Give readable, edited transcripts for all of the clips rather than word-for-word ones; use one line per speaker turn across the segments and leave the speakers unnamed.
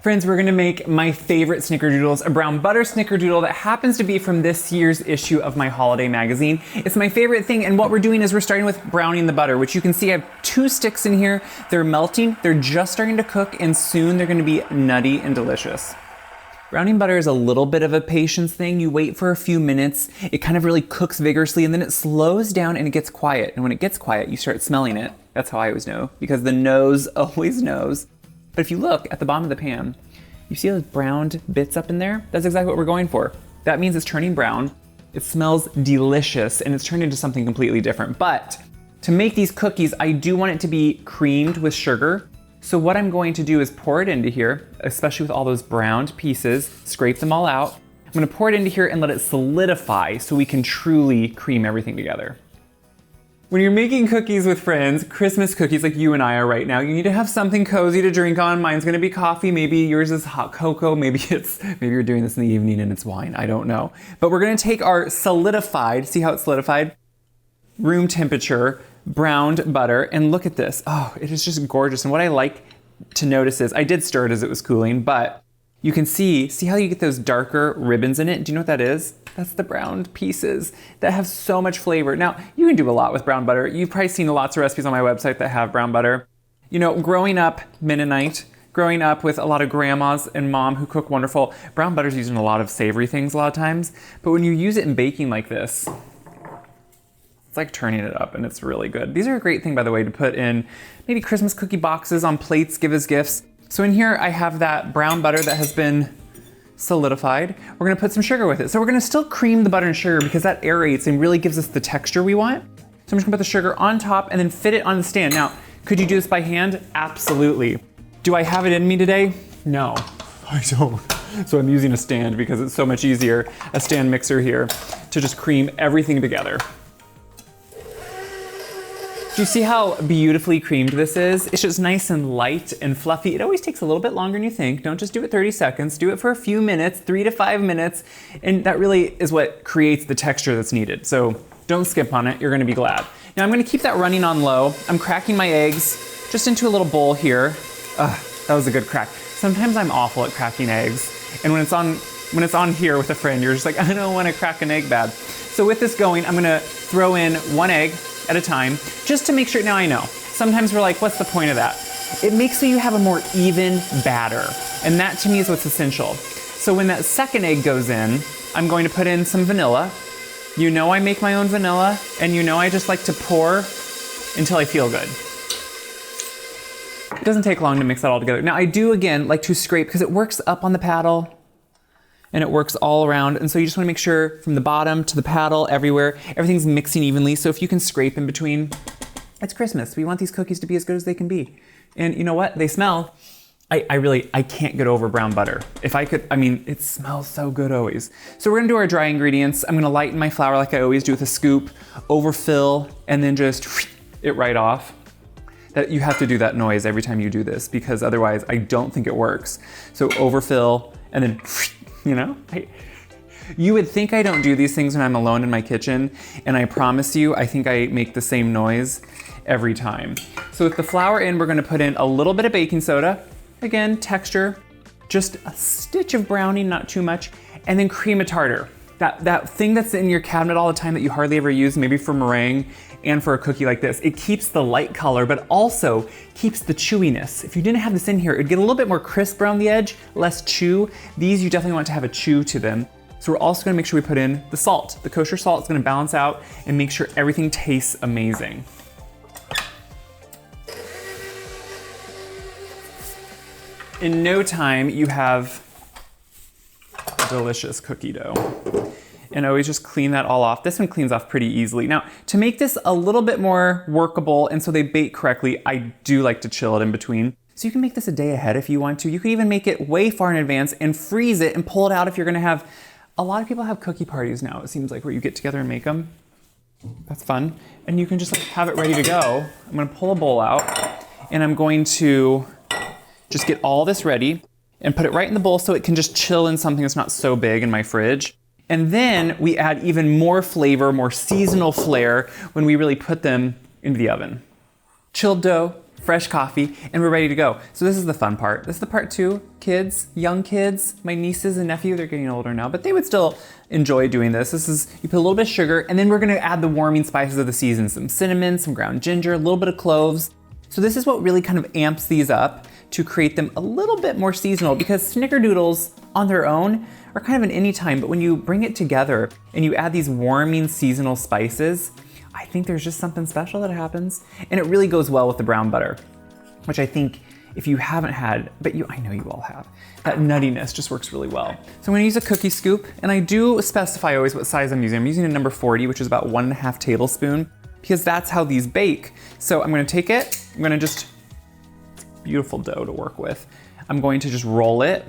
Friends, we're gonna make my favorite snickerdoodles, a brown butter snickerdoodle that happens to be from this year's issue of my holiday magazine. It's my favorite thing, and what we're doing is we're starting with browning the butter, which you can see I have 2 sticks in here. They're melting, they're just starting to cook, and soon they're gonna be nutty and delicious. Browning butter is a little bit of a patience thing. You wait for a few minutes, it kind of really cooks vigorously, and then it slows down and it gets quiet. And when it gets quiet, you start smelling it. That's how I always know, because the nose always knows. But if you look at the bottom of the pan, you see those browned bits up in there? That's exactly what we're going for. That means it's turning brown, it smells delicious, and it's turned into something completely different. But to make these cookies, I do want it to be creamed with sugar. So what I'm going to do is pour it into here, especially with all those browned pieces, scrape them all out. I'm gonna pour it into here and let it solidify so we can truly cream everything together. When you're making cookies with friends, Christmas cookies like you and I are right now, you need to have something cozy to drink on. Mine's gonna be coffee, maybe yours is hot cocoa, maybe you're doing this in the evening and it's wine, I don't know. But we're gonna take our solidified, see how it's solidified? Room temperature, browned butter, and look at this. Oh, it is just gorgeous. And what I like to notice is, I did stir it as it was cooling, but you can see how you get those darker ribbons in it? Do you know what that is? That's the browned pieces that have so much flavor. Now, you can do a lot with brown butter. You've probably seen lots of recipes on my website that have brown butter. You know, growing up Mennonite, growing up with a lot of grandmas and mom who cook wonderful, brown butter's used in a lot of savory things a lot of times. But when you use it in baking like this, it's like turning it up and it's really good. These are a great thing, by the way, to put in maybe Christmas cookie boxes, on plates, give as gifts. So in here I have that brown butter that has been solidified. We're gonna put some sugar with it. So we're gonna still cream the butter and sugar because that aerates and really gives us the texture we want. So I'm just gonna put the sugar on top and then fit it on the stand. Now, could you do this by hand? Absolutely. Do I have it in me today? No, I don't. So I'm using a stand because it's so much easier, a stand mixer here, to just cream everything together. Do you see how beautifully creamed this is? It's just nice and light and fluffy. It always takes a little bit longer than you think. Don't just do it 30 seconds, do it for a few minutes, 3 to 5 minutes, and that really is what creates the texture that's needed. So don't skip on it, you're gonna be glad. Now I'm gonna keep that running on low. I'm cracking my eggs just into a little bowl here. That was a good crack. Sometimes I'm awful at cracking eggs, and when it's on here with a friend, you're just like, I don't wanna crack an egg bad. So with this going, I'm gonna throw in 1 egg at a time, just to make sure. Now I know, sometimes we're like, what's the point of that? It makes so you have a more even batter, and that to me is what's essential. So when that second egg goes in, I'm going to put in some vanilla. You know I make my own vanilla, and you know I just like to pour until I feel good. It doesn't take long to mix that all together. Now I do, again, like to scrape, because it works up on the paddle, and it works all around. And so you just wanna make sure from the bottom to the paddle, everywhere, everything's mixing evenly. So if you can scrape in between, it's Christmas. We want these cookies to be as good as they can be. And you know what? They smell. I can't get over brown butter. If I could, it smells so good always. So we're gonna do our dry ingredients. I'm gonna lighten my flour like I always do with a scoop, overfill, and then just it right off. That you have to do that noise every time you do this, because otherwise I don't think it works. So overfill, and then you know, you would think I don't do these things when I'm alone in my kitchen, and I promise you, I think I make the same noise every time. So with the flour in, we're gonna put in a little bit of baking soda, again, texture, just a stitch of browning, not too much, and then cream of tartar. That thing that's in your cabinet all the time that you hardly ever use, maybe for meringue and for a cookie like this. It keeps the light color, but also keeps the chewiness. If you didn't have this in here, it'd get a little bit more crisp around the edge, less chew. These, you definitely want to have a chew to them. So we're also gonna make sure we put in the salt. The kosher salt is gonna balance out and make sure everything tastes amazing. In no time, you have a delicious cookie dough. And always just clean that all off. This one cleans off pretty easily. Now, to make this a little bit more workable and so they bake correctly, I do like to chill it in between. So you can make this a day ahead if you want to. You could even make it way far in advance and freeze it and pull it out if you're gonna have, a lot of people have cookie parties now, it seems like, where you get together and make them. That's fun. And you can just have it ready to go. I'm gonna pull a bowl out and I'm going to just get all this ready and put it right in the bowl so it can just chill in something that's not so big in my fridge. And then we add even more flavor, more seasonal flair when we really put them into the oven. Chilled dough, fresh coffee, and we're ready to go. So this is the fun part. This is the part too. Kids, young kids, my nieces and nephew, they're getting older now, but they would still enjoy doing this. This is, you put a little bit of sugar, and then we're gonna add the warming spices of the season, some cinnamon, some ground ginger, a little bit of cloves. So this is what really kind of amps these up to create them a little bit more seasonal, because snickerdoodles on their own are kind of an anytime, but when you bring it together and you add these warming seasonal spices, I think there's just something special that happens. And it really goes well with the brown butter, which I think if you haven't had, but I know you all have, that nuttiness just works really well. So I'm gonna use a cookie scoop, and I do specify always what size I'm using. I'm using a number 40, which is about 1.5 tablespoon, because that's how these bake. So I'm gonna take it, I'm gonna just, beautiful dough to work with. I'm going to just roll it,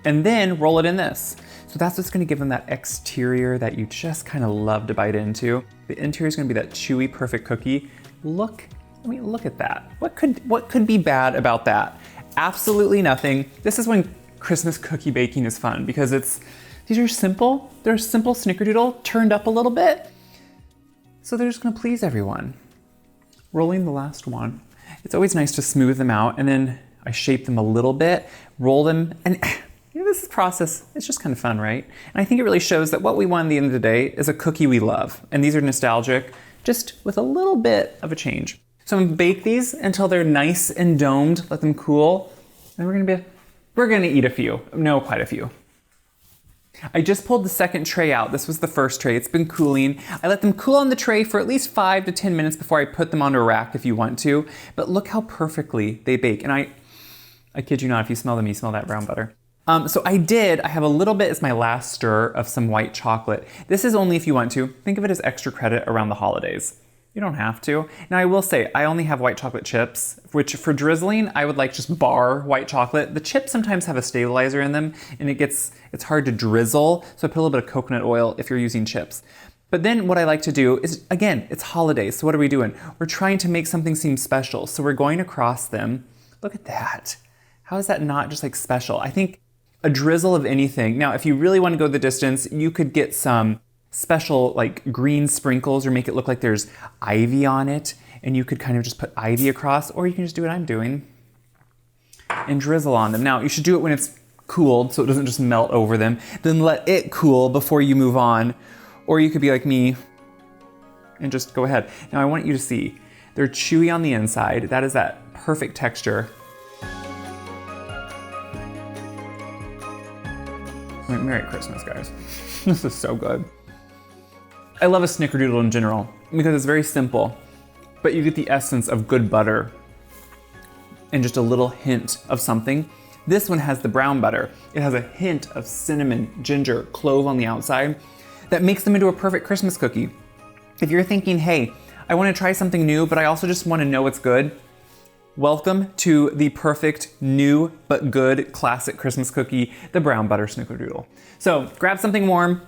and then roll it in this. So that's what's gonna give them that exterior that you just kind of love to bite into. The interior is gonna be that chewy, perfect cookie. Look at that. What could be bad about that? Absolutely nothing. This is when Christmas cookie baking is fun, because these are simple. They're a simple snickerdoodle turned up a little bit. So they're just gonna please everyone. Rolling the last one. It's always nice to smooth them out, and then I shape them a little bit, roll them, and this process, it's just kind of fun, right? And I think it really shows that what we want at the end of the day is a cookie we love. And these are nostalgic, just with a little bit of a change. So I'm gonna bake these until they're nice and domed, let them cool. And we're gonna eat a few, no, quite a few. I just pulled the second tray out. This was the first tray, it's been cooling. I let them cool on the tray for at least 5 to 10 minutes before I put them onto a rack if you want to. But look how perfectly they bake. And I kid you not, if you smell them, you smell that brown butter. So I have a little bit as my last stir of some white chocolate. This is only if you want to. Think of it as extra credit around the holidays. You don't have to. Now I will say, I only have white chocolate chips, which for drizzling, I would like just bar white chocolate. The chips sometimes have a stabilizer in them, and it's hard to drizzle, so I put a little bit of coconut oil if you're using chips. But then what I like to do is, again, it's holidays, so what are we doing? We're trying to make something seem special, so we're going across them. Look at that. How is that not just like special? I think a drizzle of anything. Now, if you really want to go the distance, you could get some special like green sprinkles or make it look like there's ivy on it, and you could kind of just put ivy across, or you can just do what I'm doing and drizzle on them. Now, you should do it when it's cooled so it doesn't just melt over them. Then let it cool before you move on, or you could be like me and just go ahead. Now, I want you to see, they're chewy on the inside. That is that perfect texture. Merry Christmas, guys. This is so good. I love a snickerdoodle in general because it's very simple, but you get the essence of good butter and just a little hint of something. This one has the brown butter. It has a hint of cinnamon, ginger, clove on the outside that makes them into a perfect Christmas cookie. If you're thinking, hey, I want to try something new, but I also just want to know it's good, welcome to the perfect new but good classic Christmas cookie, the brown butter snickerdoodle. So grab something warm.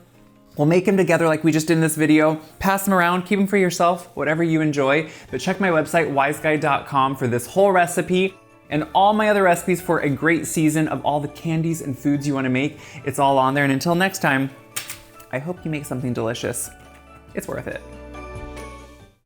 We'll make them together like we just did in this video. Pass them around, keep them for yourself, whatever you enjoy. But check my website, wiseguy.com, for this whole recipe and all my other recipes for a great season of all the candies and foods you want to make. It's all on there. And until next time, I hope you make something delicious. It's worth it.